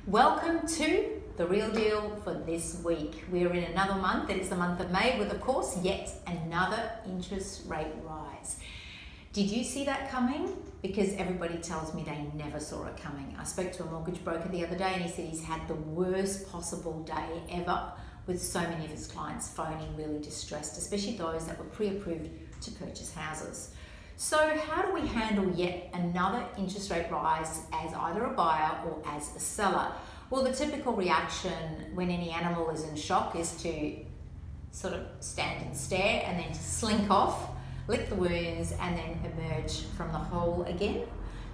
Welcome to The Real Deal for this week. We're in another month, it is the month of May, with of course yet another interest rate rise. Did you see that coming? Because everybody tells me they never saw it coming. I spoke to a mortgage broker the other day and he said he's had the worst possible day ever with so many of his clients phoning really distressed, especially those that were pre-approved to purchase houses. So how do we handle yet another interest rate rise as either a buyer or as a seller? Well, the typical reaction when any animal is in shock is to sort of stand and stare and then to slink off, lick the wounds, and then emerge from the hole again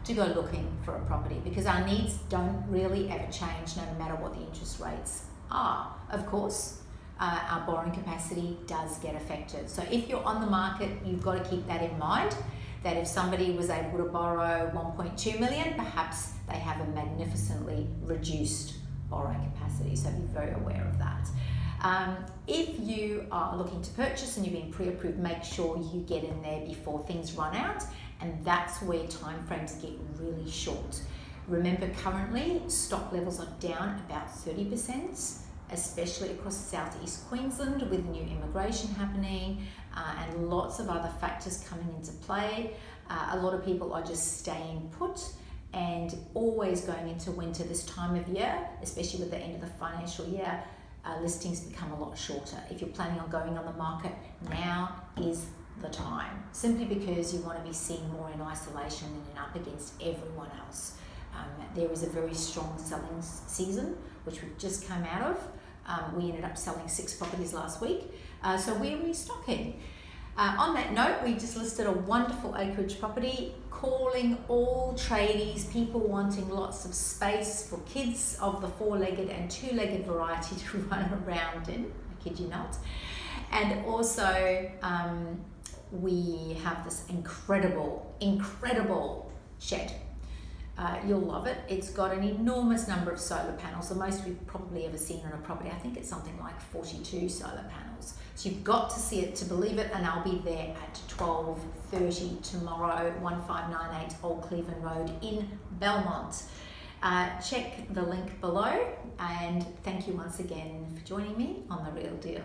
to go looking for a property, because our needs don't really ever change no matter what the interest rates are. Of course, our borrowing capacity does get affected. So if you're on the market, you've got to keep that in mind, that if somebody was able to borrow 1.2 million, perhaps they have a magnificently reduced borrowing capacity. So be very aware of that. If you are looking to purchase and you've been pre-approved, make sure you get in there before things run out, and that's where timeframes get really short. Remember, currently stock levels are down about 30%, especially across southeast Queensland with new immigration happening and lots of other factors coming into play. A lot of people are just staying put, and always going into winter this time of year, especially with the end of the financial year, listings become a lot shorter. If you're planning on going on the market, now is the time, simply because you want to be seen more in isolation and up against everyone else. There is a very strong selling season, which we've just come out of. We ended up selling 6 properties last week, so we're restocking. On that note, we just listed a wonderful acreage property, calling all tradies, people wanting lots of space for kids of the 4-legged and 2-legged variety to run around in, I kid you not. And also, we have this incredible shed. You'll love it. It's got an enormous number of solar panels, the most we've probably ever seen on a property. I think it's something like 42 solar panels. So you've got to see it to believe it, and I'll be there at 12:30 tomorrow, 1598 Old Cleveland Road in Belmont. Check the link below, and thank you once again for joining me on The Real Deal.